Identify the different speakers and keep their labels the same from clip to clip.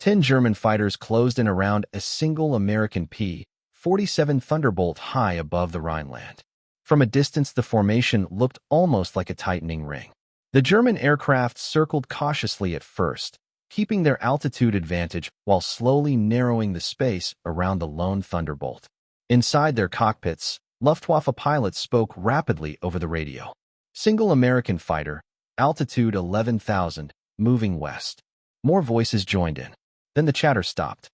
Speaker 1: 10 German fighters closed in around a single American P-47 Thunderbolt high above the Rhineland. From a distance, the formation looked almost like a tightening ring. The German aircraft circled cautiously at first, keeping their altitude advantage while slowly narrowing the space around the lone Thunderbolt. Inside their cockpits, Luftwaffe pilots spoke rapidly over the radio. Single American fighter, altitude 11,000, moving west. More voices joined in. Then the chatter stopped.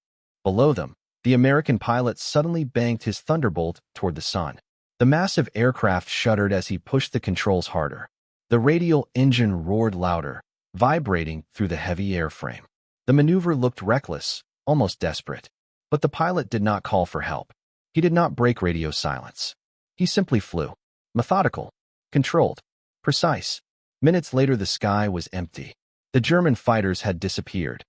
Speaker 1: Below them, the American pilot suddenly banked his Thunderbolt toward the sun. The massive aircraft shuddered as he pushed the controls harder. The radial engine roared louder, vibrating through the heavy airframe. The maneuver looked reckless, almost desperate. But the pilot did not call for help. He did not break radio silence. He simply flew. Methodical, controlled, precise. Minutes later, the sky was empty. The German fighters had disappeared,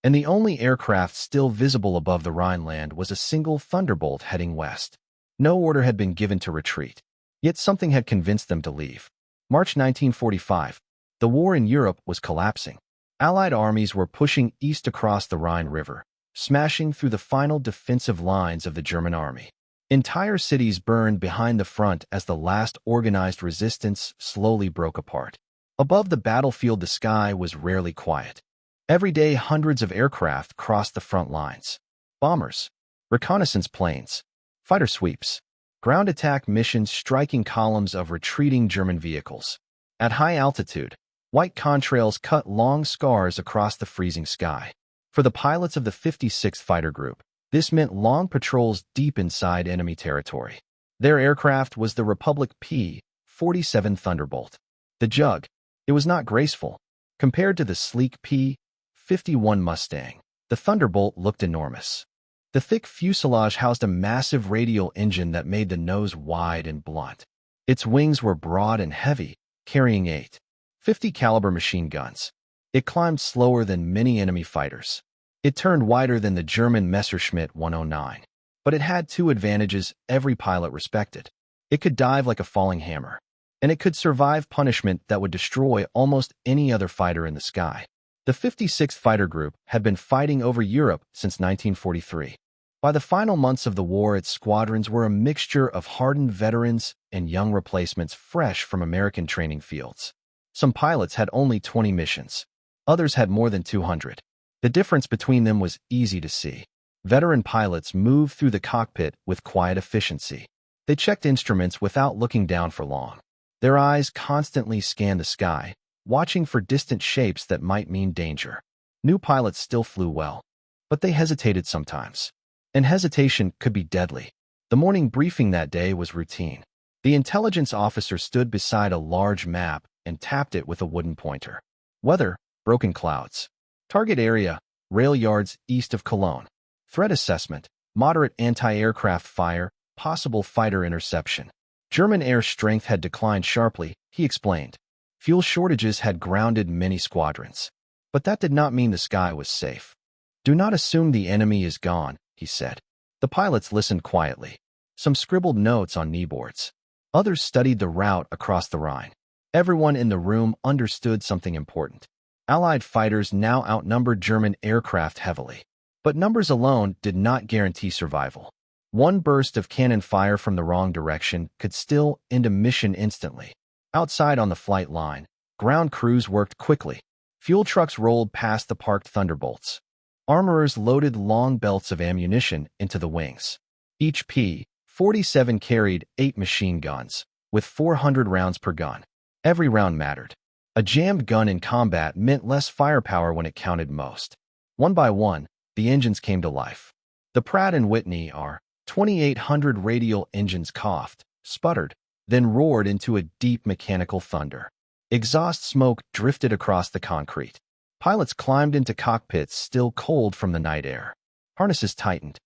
Speaker 1: and the only aircraft still visible above the Rhineland was a single Thunderbolt heading west. No order had been given to retreat, yet something had convinced them to leave. March 1945. The war in Europe was collapsing. Allied armies were pushing east across the Rhine River, smashing through the final defensive lines of the German army. Entire cities burned behind the front as the last organized resistance slowly broke apart. Above the battlefield, the sky was rarely quiet. Every day, hundreds of aircraft crossed the front lines. Bombers, reconnaissance planes, fighter sweeps, ground attack missions striking columns of retreating German vehicles. At high altitude, white contrails cut long scars across the freezing sky. For the pilots of the 56th Fighter Group, this meant long patrols deep inside enemy territory. Their aircraft was the Republic P-47 Thunderbolt. The Jug. It was not graceful. Compared to the sleek P-51 Mustang, the Thunderbolt looked enormous. The thick fuselage housed a massive radial engine that made the nose wide and blunt. Its wings were broad and heavy, carrying 8.50 caliber machine guns. It climbed slower than many enemy fighters. It turned wider than the German Messerschmitt 109. But it had two advantages every pilot respected. It could dive like a falling hammer, and it could survive punishment that would destroy almost any other fighter in the sky. The 56th Fighter Group had been fighting over Europe since 1943. By the final months of the war, its squadrons were a mixture of hardened veterans and young replacements fresh from American training fields. Some pilots had only 20 missions. Others had more than 200. The difference between them was easy to see. Veteran pilots moved through the cockpit with quiet efficiency. They checked instruments without looking down for long. Their eyes constantly scanned the sky, watching for distant shapes that might mean danger. New pilots still flew well, but they hesitated sometimes. And hesitation could be deadly. The morning briefing that day was routine. The intelligence officer stood beside a large map and tapped it with a wooden pointer. Weather, broken clouds. Target area, rail yards east of Cologne. Threat assessment, moderate anti-aircraft fire, possible fighter interception. German air strength had declined sharply, he explained. Fuel shortages had grounded many squadrons. But that did not mean the sky was safe. Do not assume the enemy is gone, he said. The pilots listened quietly. Some scribbled notes on kneeboards. Others studied the route across the Rhine. Everyone in the room understood something important. Allied fighters now outnumbered German aircraft heavily. But numbers alone did not guarantee survival. One burst of cannon fire from the wrong direction could still end a mission instantly. Outside on the flight line, ground crews worked quickly. Fuel trucks rolled past the parked Thunderbolts. Armorers loaded long belts of ammunition into the wings. Each P-47 carried 8 machine guns, with 400 rounds per gun. Every round mattered. A jammed gun in combat meant less firepower when it counted most. One by one, the engines came to life. The Pratt & Whitney R-2800 radial engines coughed, sputtered, then roared into a deep mechanical thunder. Exhaust smoke drifted across the concrete. Pilots climbed into cockpits still cold from the night air. Harnesses tightened.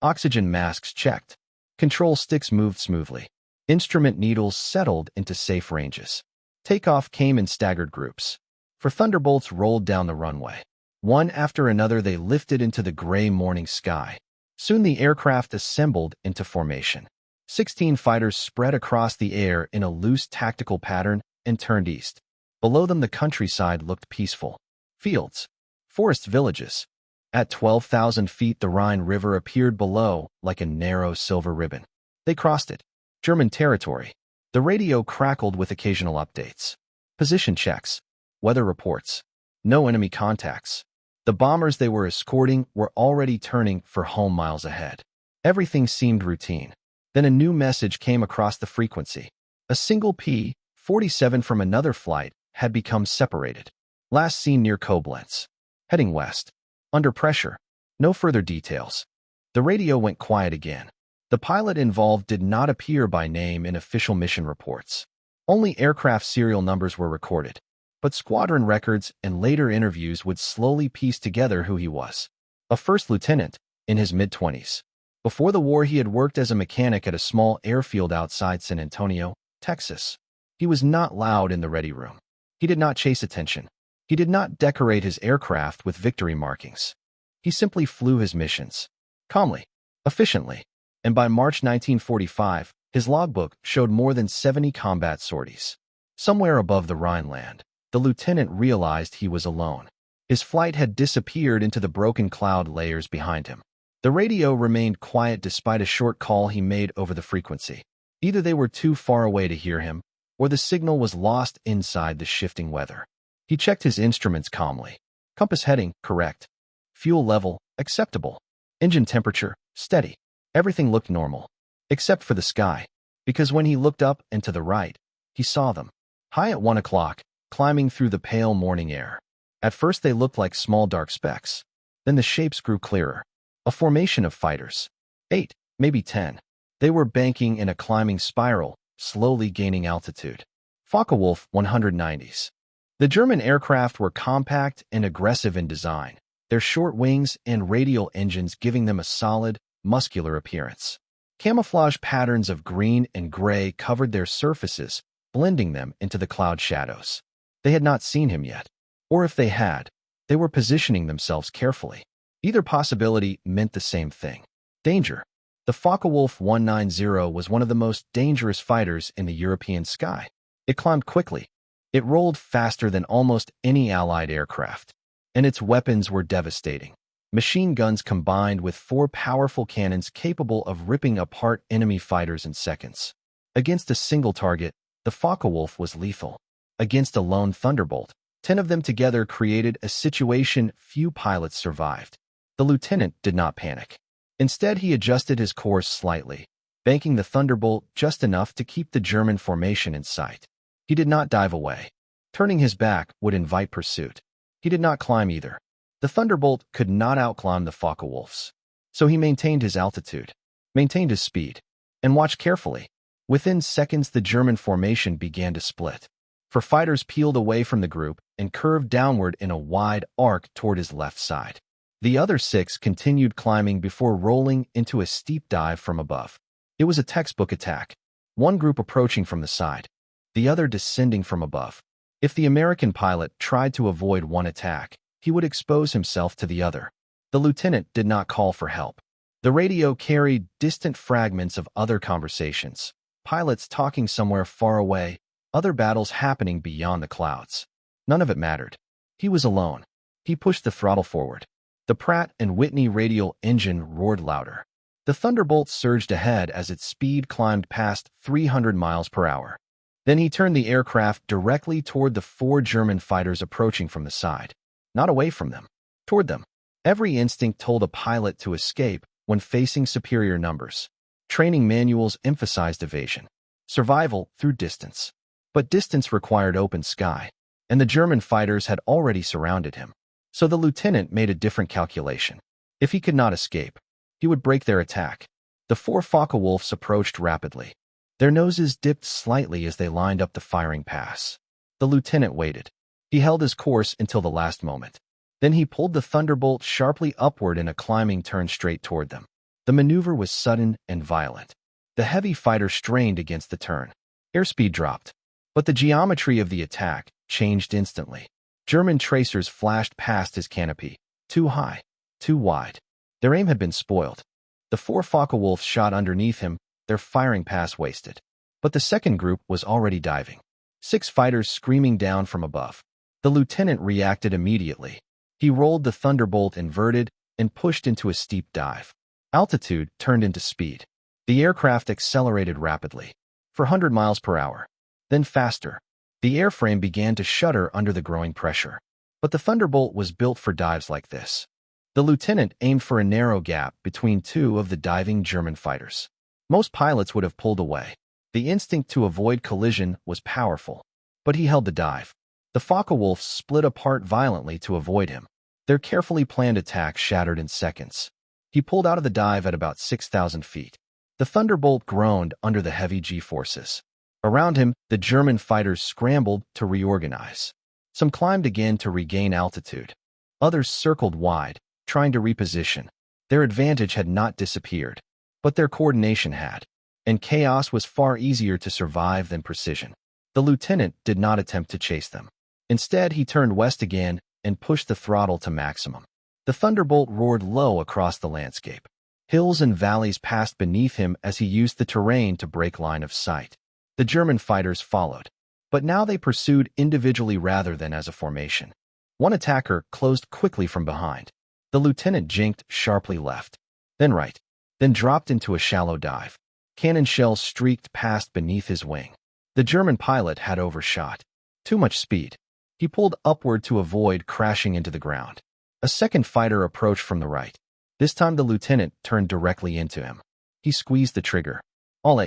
Speaker 1: Oxygen masks checked. Control sticks moved smoothly. Instrument needles settled into safe ranges. Takeoff came in staggered groups. For Thunderbolts rolled down the runway. One after another, they lifted into the gray morning sky. Soon the aircraft assembled into formation. 16 fighters spread across the air in a loose tactical pattern and turned east. Below them, the countryside looked peaceful. Fields, forests, villages. At 12,000 feet, the Rhine River appeared below like a narrow silver ribbon. They crossed it. German territory. The radio crackled with occasional updates. Position checks. Weather reports. No enemy contacts. The bombers they were escorting were already turning for home miles ahead. Everything seemed routine. Then a new message came across the frequency. A single P-47 from another flight had become separated. Last seen near Koblenz. Heading west. Under pressure. No further details. The radio went quiet again. The pilot involved did not appear by name in official mission reports. Only aircraft serial numbers were recorded. But squadron records and later interviews would slowly piece together who he was. A first lieutenant, in his mid-20s. Before the war, he had worked as a mechanic at a small airfield outside San Antonio, Texas. He was not loud in the ready room. He did not chase attention. He did not decorate his aircraft with victory markings. He simply flew his missions. Calmly. Efficiently. And by March 1945, his logbook showed more than 70 combat sorties. Somewhere above the Rhineland, the lieutenant realized he was alone. His flight had disappeared into the broken cloud layers behind him. The radio remained quiet despite a short call he made over the frequency. Either they were too far away to hear him, or the signal was lost inside the shifting weather. He checked his instruments calmly. Compass heading, correct. Fuel level, acceptable. Engine temperature, steady. Everything looked normal. Except for the sky. Because when he looked up and to the right, he saw them. High at 1 o'clock, climbing through the pale morning air. At first they looked like small dark specks. Then the shapes grew clearer. A formation of fighters. 8, maybe 10. They were banking in a climbing spiral, slowly gaining altitude. Focke-Wulf 190s. The German aircraft were compact and aggressive in design, their short wings and radial engines giving them a solid, muscular appearance. Camouflage patterns of green and gray covered their surfaces, blending them into the cloud shadows. They had not seen him yet. Or if they had, they were positioning themselves carefully. Either possibility meant the same thing. Danger. The Focke-Wulf 190 was one of the most dangerous fighters in the European sky. It climbed quickly. It rolled faster than almost any Allied aircraft. And its weapons were devastating. Machine guns combined with 4 powerful cannons capable of ripping apart enemy fighters in seconds. Against a single target, the Focke-Wulf was lethal. Against a lone Thunderbolt, 10 of them together created a situation few pilots survived. The lieutenant did not panic. Instead, he adjusted his course slightly, banking the Thunderbolt just enough to keep the German formation in sight. He did not dive away. Turning his back would invite pursuit. He did not climb either. The Thunderbolt could not outclimb the Focke-Wulfs. So he maintained his altitude, maintained his speed, and watched carefully. Within seconds, the German formation began to split. 4 fighters peeled away from the group and curved downward in a wide arc toward his left side. The other 6 continued climbing before rolling into a steep dive from above. It was a textbook attack. One group approaching from the side, the other descending from above. If the American pilot tried to avoid one attack, he would expose himself to the other. The lieutenant did not call for help. The radio carried distant fragments of other conversations, pilots talking somewhere far away, other battles happening beyond the clouds. None of it mattered. He was alone. He pushed the throttle forward. The Pratt & Whitney radial engine roared louder. The Thunderbolt surged ahead as its speed climbed past 300 miles per hour. Then he turned the aircraft directly toward the 4 German fighters approaching from the side. Not away from them, toward them. Every instinct told a pilot to escape when facing superior numbers. Training manuals emphasized evasion, survival through distance. But distance required open sky, and the German fighters had already surrounded him. So the lieutenant made a different calculation. If he could not escape, he would break their attack. The 4 Focke-Wulfs approached rapidly. Their noses dipped slightly as they lined up the firing pass. The lieutenant waited. He held his course until the last moment. Then he pulled the Thunderbolt sharply upward in a climbing turn straight toward them. The maneuver was sudden and violent. The heavy fighter strained against the turn. Airspeed dropped. But the geometry of the attack changed instantly. German tracers flashed past his canopy. Too high. Too wide. Their aim had been spoiled. The 4 Focke-Wulfs shot underneath him, their firing pass wasted. But the second group was already diving. 6 fighters screaming down from above. The lieutenant reacted immediately. He rolled the Thunderbolt inverted, and pushed into a steep dive. Altitude turned into speed. The aircraft accelerated rapidly, for 100 miles per hour, then faster. The airframe began to shudder under the growing pressure. But the Thunderbolt was built for dives like this. The lieutenant aimed for a narrow gap between two of the diving German fighters. Most pilots would have pulled away. The instinct to avoid collision was powerful, but he held the dive. The Focke-Wulfs split apart violently to avoid him. Their carefully planned attack shattered in seconds. He pulled out of the dive at about 6,000 feet. The Thunderbolt groaned under the heavy G-forces. Around him, the German fighters scrambled to reorganize. Some climbed again to regain altitude. Others circled wide, trying to reposition. Their advantage had not disappeared, but their coordination had, and chaos was far easier to survive than precision. The lieutenant did not attempt to chase them. Instead, he turned west again and pushed the throttle to maximum. The Thunderbolt roared low across the landscape. Hills and valleys passed beneath him as he used the terrain to break line of sight. The German fighters followed, but now they pursued individually rather than as a formation. One attacker closed quickly from behind. The lieutenant jinked sharply left, then right, then dropped into a shallow dive. Cannon shells streaked past beneath his wing. The German pilot had overshot. Too much speed. He pulled upward to avoid crashing into the ground. A second fighter approached from the right. This time the lieutenant turned directly into him. He squeezed the trigger. All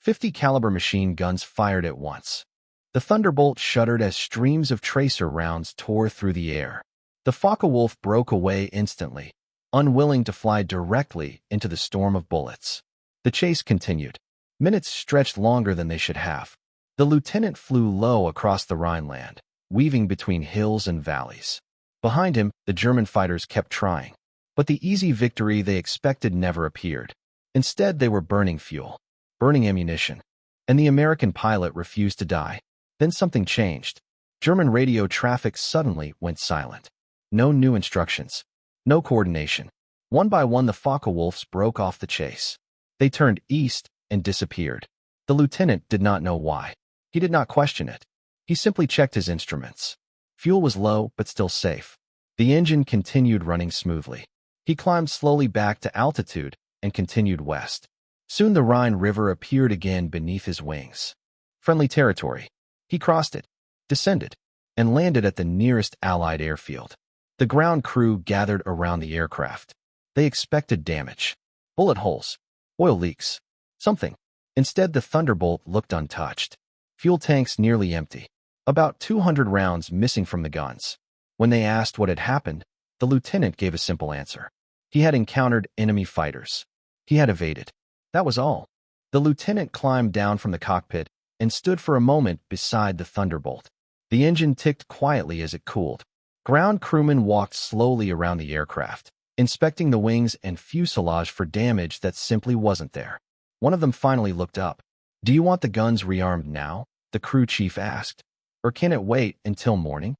Speaker 1: 50 caliber machine guns fired at once. The Thunderbolt shuddered as streams of tracer rounds tore through the air. The Focke-Wulf broke away instantly, unwilling to fly directly into the storm of bullets. The chase continued. Minutes stretched longer than they should have. The lieutenant flew low across the Rhineland, weaving between hills and valleys. Behind him, the German fighters kept trying. But the easy victory they expected never appeared. Instead, they were burning fuel, burning ammunition, and the American pilot refused to die. Then something changed. German radio traffic suddenly went silent. No new instructions. No coordination. One by one, the Focke-Wulfs broke off the chase. They turned east and disappeared. The lieutenant did not know why. He did not question it. He simply checked his instruments. Fuel was low, but still safe. The engine continued running smoothly. He climbed slowly back to altitude and continued west. Soon the Rhine River appeared again beneath his wings. Friendly territory. He crossed it, descended, and landed at the nearest Allied airfield. The ground crew gathered around the aircraft. They expected damage. Bullet holes. Oil leaks. Something. Instead, the Thunderbolt looked untouched. Fuel tanks nearly empty. About 200 rounds missing from the guns. When they asked what had happened, the lieutenant gave a simple answer. He had encountered enemy fighters. He had evaded. That was all. The lieutenant climbed down from the cockpit and stood for a moment beside the Thunderbolt. The engine ticked quietly as it cooled. Ground crewmen walked slowly around the aircraft, inspecting the wings and fuselage for damage that simply wasn't there. One of them finally looked up. "Do you want the guns rearmed now?" the crew chief asked. "Or can it wait until morning?"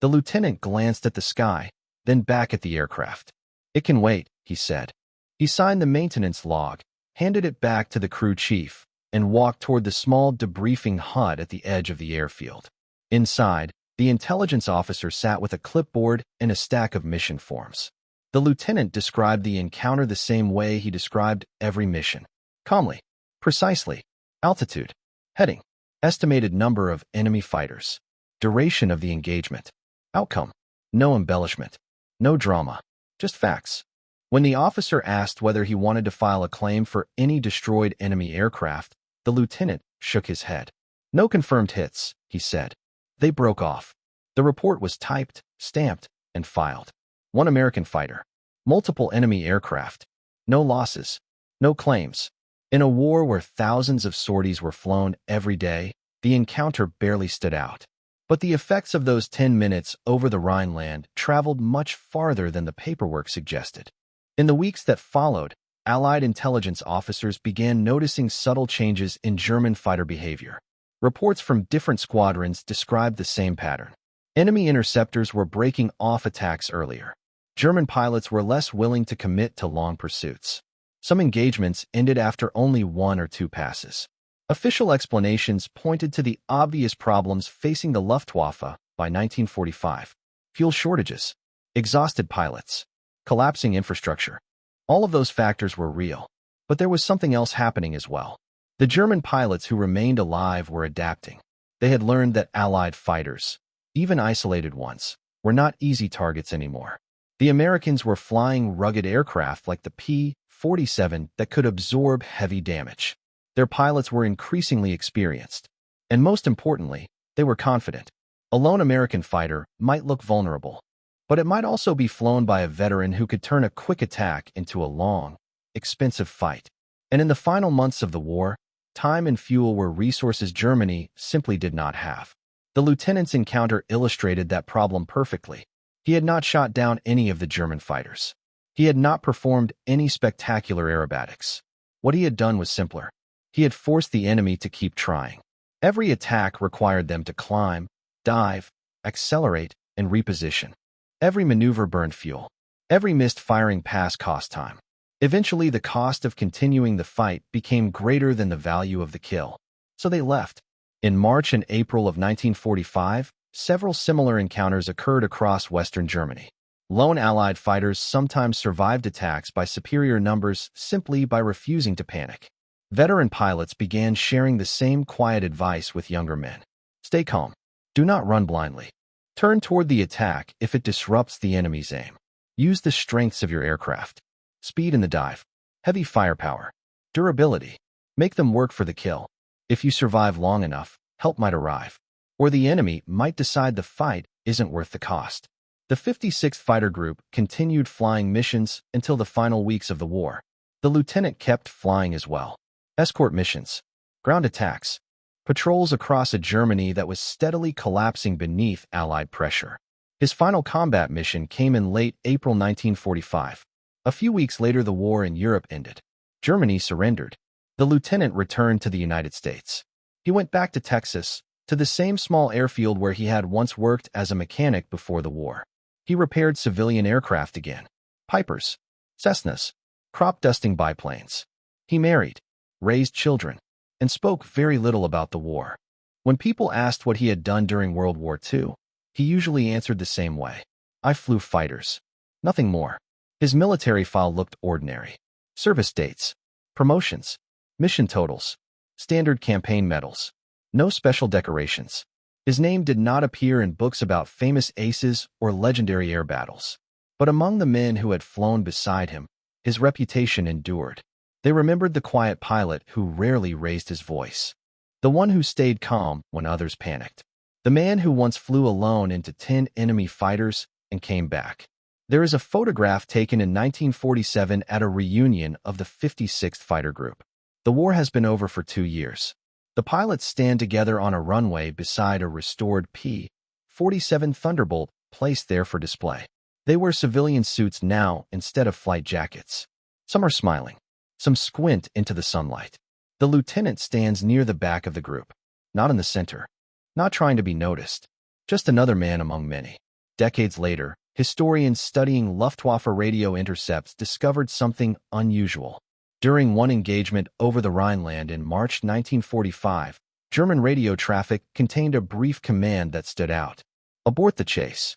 Speaker 1: The lieutenant glanced at the sky, then back at the aircraft. "It can wait," he said. He signed the maintenance log, handed it back to the crew chief, and walked toward the small debriefing hut at the edge of the airfield. Inside, the intelligence officer sat with a clipboard and a stack of mission forms. The lieutenant described the encounter the same way he described every mission. Calmly. Precisely. Altitude. Heading. Estimated number of enemy fighters. Duration of the engagement. Outcome. No embellishment. No drama. Just facts. When the officer asked whether he wanted to file a claim for any destroyed enemy aircraft, the lieutenant shook his head. "No confirmed hits," he said. They broke off. The report was typed, stamped, and filed. One American fighter. Multiple enemy aircraft. No losses. No claims. In a war where thousands of sorties were flown every day, the encounter barely stood out. But the effects of those 10 minutes over the Rhineland traveled much farther than the paperwork suggested. In the weeks that followed, Allied intelligence officers began noticing subtle changes in German fighter behavior. Reports from different squadrons described the same pattern. Enemy interceptors were breaking off attacks earlier. German pilots were less willing to commit to long pursuits. Some engagements ended after only 1 or 2 passes. Official explanations pointed to the obvious problems facing the Luftwaffe by 1945. Fuel shortages, exhausted pilots, collapsing infrastructure. All of those factors were real. But there was something else happening as well. The German pilots who remained alive were adapting. They had learned that Allied fighters, even isolated ones, were not easy targets anymore. The Americans were flying rugged aircraft like the P-47 that could absorb heavy damage. Their pilots were increasingly experienced. And most importantly, they were confident. A lone American fighter might look vulnerable, but it might also be flown by a veteran who could turn a quick attack into a long, expensive fight. And in the final months of the war, time and fuel were resources Germany simply did not have. The lieutenant's encounter illustrated that problem perfectly. He had not shot down any of the German fighters. He had not performed any spectacular aerobatics. What he had done was simpler. He had forced the enemy to keep trying. Every attack required them to climb, dive, accelerate, and reposition. Every maneuver burned fuel. Every missed firing pass cost time. Eventually, the cost of continuing the fight became greater than the value of the kill. So they left. In March and April of 1945, several similar encounters occurred across Western Germany. Lone Allied fighters sometimes survived attacks by superior numbers simply by refusing to panic. Veteran pilots began sharing the same quiet advice with younger men. Stay calm. Do not run blindly. Turn toward the attack if it disrupts the enemy's aim. Use the strengths of your aircraft. Speed in the dive. Heavy firepower. Durability. Make them work for the kill. If you survive long enough, help might arrive. Or the enemy might decide the fight isn't worth the cost. The 56th Fighter Group continued flying missions until the final weeks of the war. The lieutenant kept flying as well. Escort missions. Ground attacks. Patrols across a Germany that was steadily collapsing beneath Allied pressure. His final combat mission came in late April 1945. A few weeks later, the war in Europe ended. Germany surrendered. The lieutenant returned to the United States. He went back to Texas, to the same small airfield where he had once worked as a mechanic before the war. He repaired civilian aircraft again. Pipers, Cessnas, crop-dusting biplanes. He married, raised children, and spoke very little about the war. When people asked what he had done during World War II, he usually answered the same way. I flew fighters. Nothing more. His military file looked ordinary. Service dates, promotions, mission totals, standard campaign medals. No special decorations. His name did not appear in books about famous aces or legendary air battles. But among the men who had flown beside him, his reputation endured. They remembered the quiet pilot who rarely raised his voice. The one who stayed calm when others panicked. The man who once flew alone into 10 enemy fighters and came back. There is a photograph taken in 1947 at a reunion of the 56th Fighter Group. The war has been over for 2 years. The pilots stand together on a runway beside a restored P-47 Thunderbolt placed there for display. They wear civilian suits now instead of flight jackets. Some are smiling. Some squint into the sunlight. The lieutenant stands near the back of the group, not in the center, not trying to be noticed, just another man among many. Decades later, historians studying Luftwaffe radio intercepts discovered something unusual. During one engagement over the Rhineland in March 1945, German radio traffic contained a brief command that stood out. Abort the chase.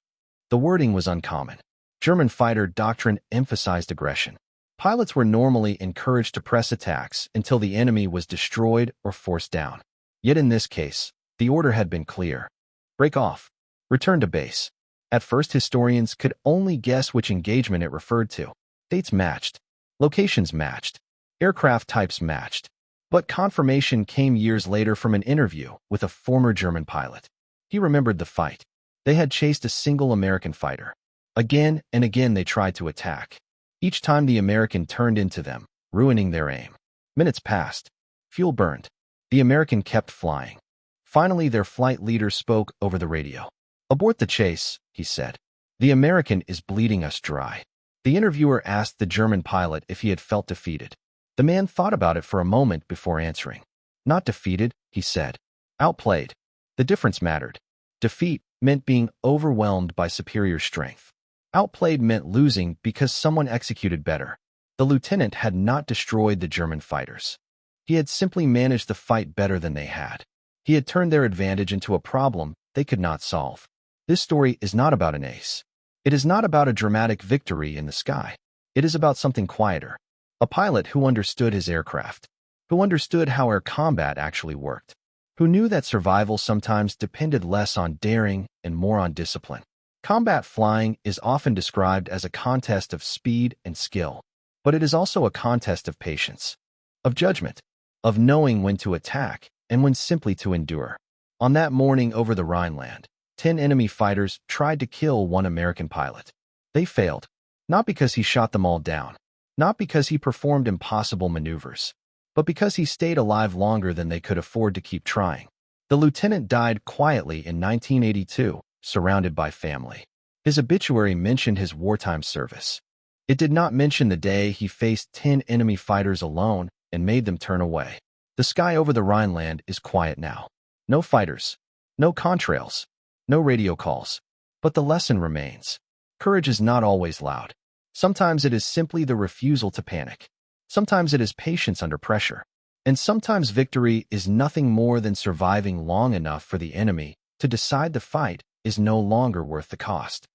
Speaker 1: The wording was uncommon. German fighter doctrine emphasized aggression. Pilots were normally encouraged to press attacks until the enemy was destroyed or forced down. Yet in this case, the order had been clear. Break off. Return to base. At first, historians could only guess which engagement it referred to. Dates matched. Locations matched. Aircraft types matched. But confirmation came years later from an interview with a former German pilot. He remembered the fight. They had chased a single American fighter. Again and again they tried to attack. Each time the American turned into them, ruining their aim. Minutes passed. Fuel burned. The American kept flying. Finally, their flight leader spoke over the radio. Abort the chase, he said. The American is bleeding us dry. The interviewer asked the German pilot if he had felt defeated. The man thought about it for a moment before answering. Not defeated, he said. Outplayed. The difference mattered. Defeat meant being overwhelmed by superior strength. Outplayed meant losing because someone executed better. The lieutenant had not destroyed the German fighters. He had simply managed the fight better than they had. He had turned their advantage into a problem they could not solve. This story is not about an ace. It is not about a dramatic victory in the sky. It is about something quieter. A pilot who understood his aircraft, who understood how air combat actually worked, who knew that survival sometimes depended less on daring and more on discipline. Combat flying is often described as a contest of speed and skill, but it is also a contest of patience, of judgment, of knowing when to attack and when simply to endure. On that morning over the Rhineland, 10 enemy fighters tried to kill one American pilot. They failed, not because he shot them all down, not because he performed impossible maneuvers, but because he stayed alive longer than they could afford to keep trying. The lieutenant died quietly in 1982, surrounded by family. His obituary mentioned his wartime service. It did not mention the day he faced 10 enemy fighters alone and made them turn away. The sky over the Rhineland is quiet now. No fighters, no contrails, no radio calls. But the lesson remains. Courage is not always loud. Sometimes it is simply the refusal to panic. Sometimes it is patience under pressure. And sometimes victory is nothing more than surviving long enough for the enemy to decide the fight is no longer worth the cost.